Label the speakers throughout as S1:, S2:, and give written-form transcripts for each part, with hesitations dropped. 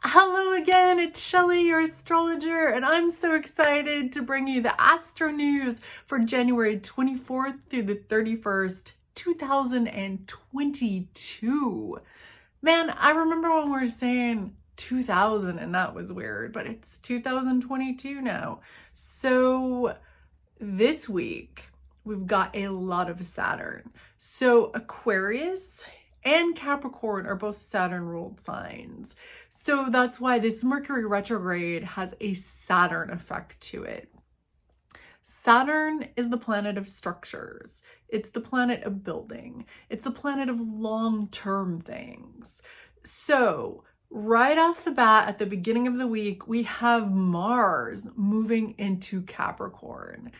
S1: Hello again, it's Shelly, your astrologer, and I'm so excited to bring you the Astro News for January 24th through the 31st, 2022. Man, I remember when we were saying 2000 and that was weird, but it's 2022 now. So this week, we've got a lot of Saturn. So Aquarius and Capricorn are both Saturn-ruled signs. So that's why this Mercury retrograde has a Saturn effect to it. Saturn is the planet of structures. It's the planet of building. It's the planet of long-term things. So right off the bat, at the beginning of the week, we have Mars moving into Capricorn.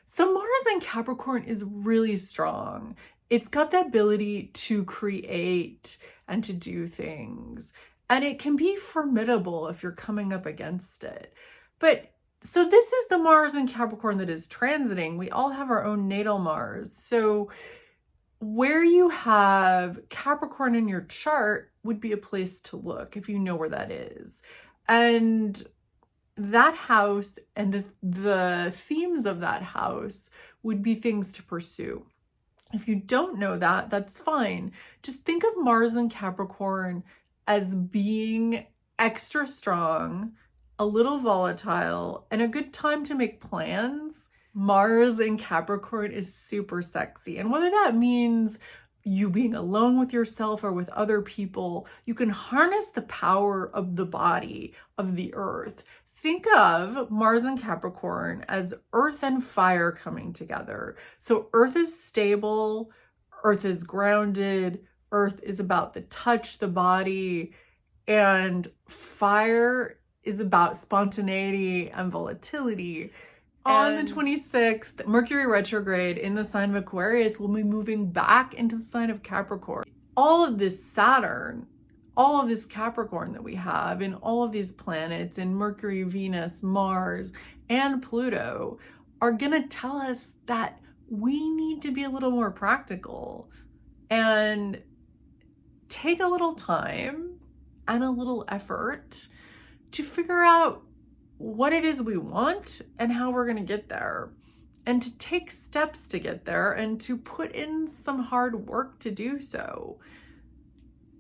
S1: So Mars in Capricorn is really strong. It's got the ability to create and to do things. And it can be formidable if you're coming up against it. But so this is the Mars in Capricorn that is transiting. We all have our own natal Mars. So where you have Capricorn in your chart would be a place to look if you know where that is. And that house and the themes of that house would be things to pursue. If you don't know that, that's fine. Just think of Mars in Capricorn as being extra strong, a little volatile, and a good time to make plans. Mars in Capricorn is super sexy. And whether that means you being alone with yourself or with other people, you can harness the power of the body, of the earth. Think of Mars and Capricorn as earth and fire coming together. So earth is stable, earth is grounded, earth is about the touch, the body, and fire is about spontaneity and volatility. On the 26th, Mercury retrograde in the sign of Aquarius will be moving back into the sign of Capricorn. All of this Saturn, all of this Capricorn that we have in all of these planets in Mercury, Venus, Mars, and Pluto are gonna tell us that we need to be a little more practical and take a little time and a little effort to figure out what it is we want and how we're gonna get there, and to take steps to get there and to put in some hard work to do so.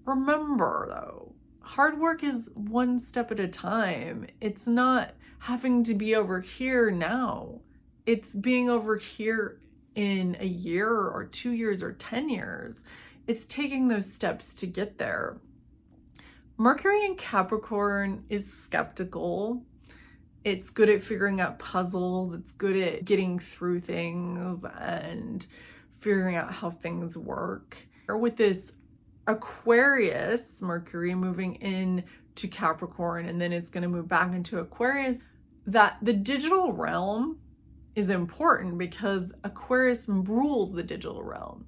S1: Remember though, hard work is one step at a time. It's not having to be over here now. It's being over here in a year or 2 years or 10 years. It's taking those steps to get there. Mercury in Capricorn is skeptical. It's good at figuring out puzzles. It's good at getting through things and figuring out how things work. Or with this Aquarius Mercury moving in to Capricorn, and then it's going to move back into Aquarius, that the digital realm is important because Aquarius rules the digital realm.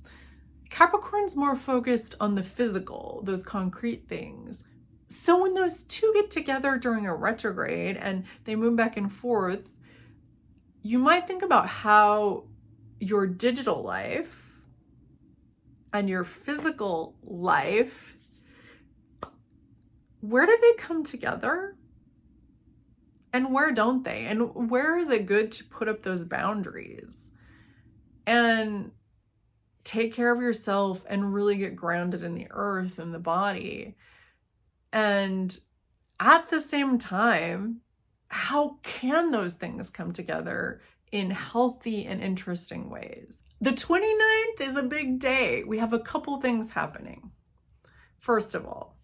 S1: Capricorn's more focused on the physical, those concrete things. So when those two get together during a retrograde and they move back and forth, you might think about how your digital life and your physical life, where do they come together? And where don't they? And where is it good to put up those boundaries and take care of yourself and really get grounded in the earth and the body? And at the same time, how can those things come together in healthy and interesting ways? The 29th is a big day. We have a couple things happening. First of all,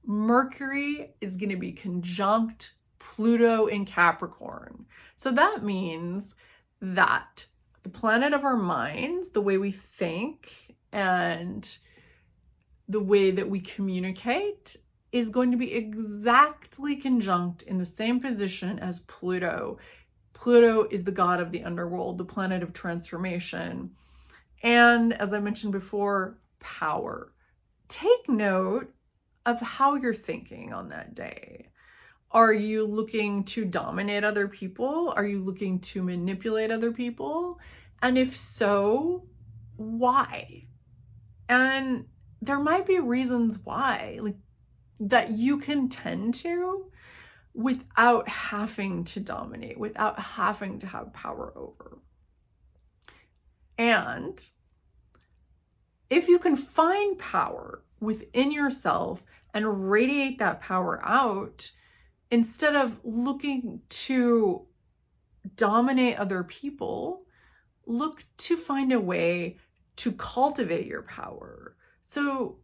S1: Mercury is going to be conjunct Pluto in Capricorn. So that means that the planet of our minds, the way we think and the way that we communicate, is going to be exactly conjunct in the same position as Pluto. Pluto is the god of the underworld, the planet of transformation. And as I mentioned before, power. Take note of how you're thinking on that day. Are you looking to dominate other people? Are you looking to manipulate other people? And if so, why? And there might be reasons why. Like, that you can tend to without having to dominate, without having to have power over. And if you can find power within yourself and radiate that power out, instead of looking to dominate other people, look to find a way to cultivate your power. So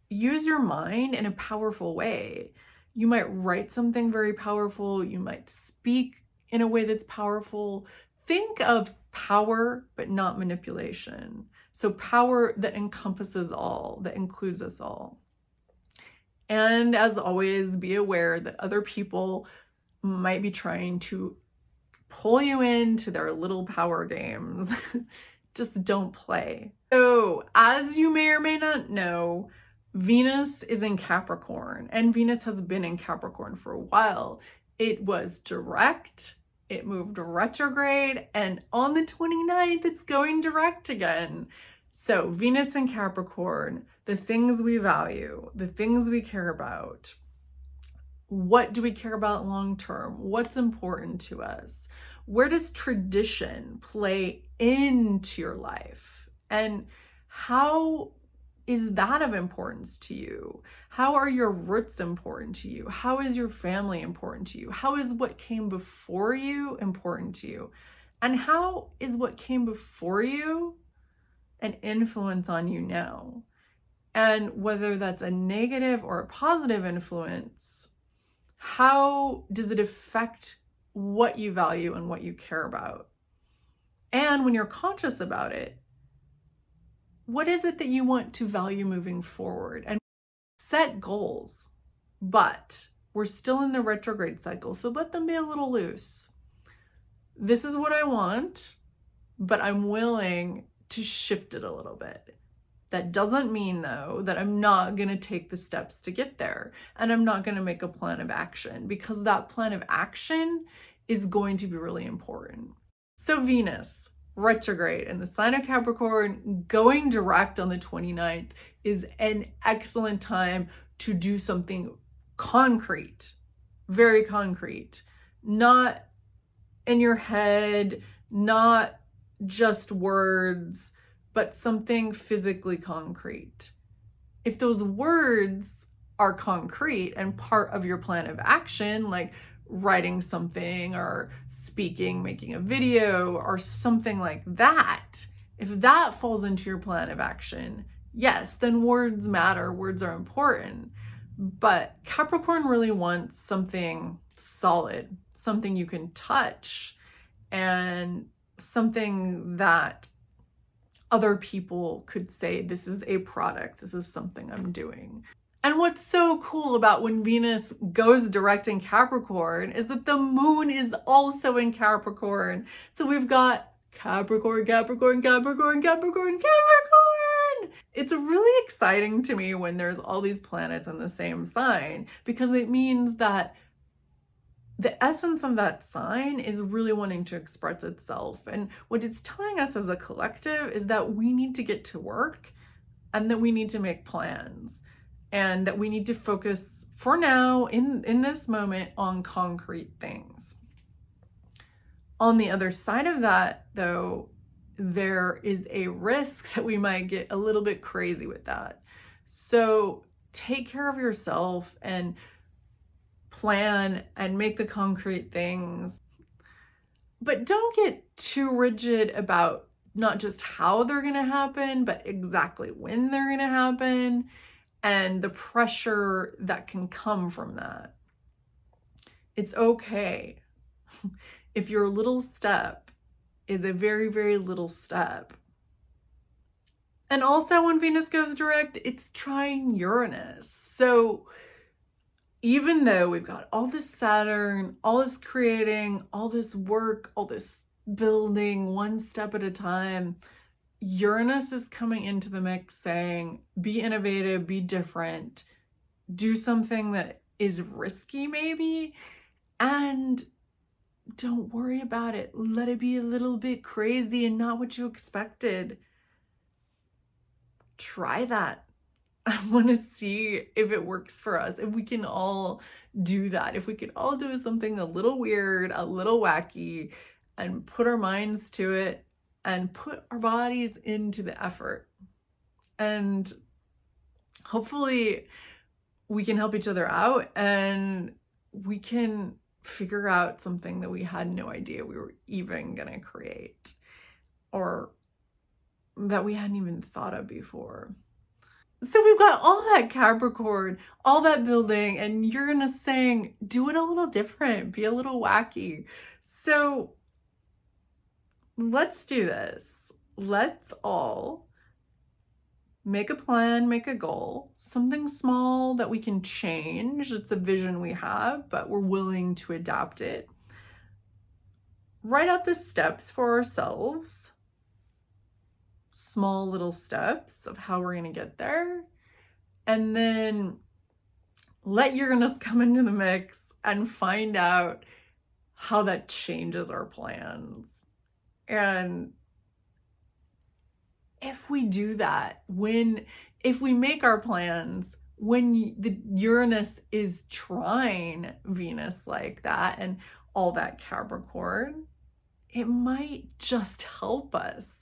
S1: use your mind in a powerful way. You might write something very powerful. You might speak in a way that's powerful. Think of power, but not manipulation. So power that encompasses all, that includes us all. And as always, be aware that other people might be trying to pull you into their little power games. Just don't play. So, as you may or may not know, Venus is in Capricorn, and Venus has been in Capricorn for a while. It was direct, it moved retrograde, and on the 29th, it's going direct again. So, Venus in Capricorn, the things we value, the things we care about. What do we care about long term? What's important to us? Where does tradition play into your life? And how is that of importance to you? How are your roots important to you? How is your family important to you? How is what came before you important to you? And how is what came before you an influence on you now? And whether that's a negative or a positive influence, how does it affect what you value and what you care about? And when you're conscious about it, what is it that you want to value moving forward? And set goals, but we're still in the retrograde cycle, so let them be a little loose. This is what I want, but I'm willing to shift it a little bit. That doesn't mean, though, that I'm not going to take the steps to get there, and I'm not going to make a plan of action, because that plan of action is going to be really important. So Venus retrograde in the sign of Capricorn, going direct on the 29th, is an excellent time to do something concrete, very concrete, not in your head, not just words, but something physically concrete. If those words are concrete and part of your plan of action, like writing something or speaking, making a video or something like that, if that falls into your plan of action, yes, then words matter, words are important. But Capricorn really wants something solid, something you can touch, and something that other people could say, this is a product, this is something I'm doing. And what's so cool about when Venus goes direct in Capricorn is that the moon is also in Capricorn. So we've got Capricorn, Capricorn, Capricorn, Capricorn, Capricorn. It's really exciting to me when there's all these planets in the same sign, because it means that the essence of that sign is really wanting to express itself. And what it's telling us as a collective is that we need to get to work, and that we need to make plans, and that we need to focus for now in this moment on concrete things. On the other side of that, though, there is a risk that we might get a little bit crazy with that. So take care of yourself and plan and make the concrete things, but don't get too rigid about not just how they're going to happen, but exactly when they're going to happen, and the pressure that can come from that. It's okay if your little step is a very, very little step. And also when Venus goes direct, it's trine Uranus. So even though we've got all this Saturn, all this creating, all this work, all this building one step at a time, Uranus is coming into the mix saying, be innovative, be different, do something that is risky maybe, and don't worry about it. Let it be a little bit crazy and not what you expected. Try that. I want to see if it works for us, if we can all do that, if we can all do something a little weird, a little wacky, and put our minds to it and put our bodies into the effort. And hopefully we can help each other out and we can figure out something that we had no idea we were even going to create or that we hadn't even thought of before. So we've got all that Capricorn, all that building, and Uranus saying, do it a little different, be a little wacky. So let's do this. Let's all make a plan, make a goal, something small that we can change. It's a vision we have, but we're willing to adapt it. Write out the steps for ourselves, small little steps of how we're going to get there. And then let Uranus come into the mix and find out how that changes our plans. And if we do that, if we make our plans when the Uranus is trine Venus like that and all that Capricorn, it might just help us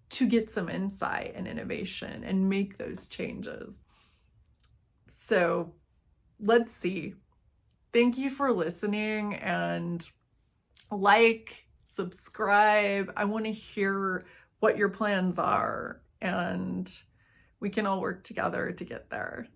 S1: to get some insight and innovation and make those changes. So let's see. Thank you for listening, and subscribe. I want to hear what your plans are, and we can all work together to get there.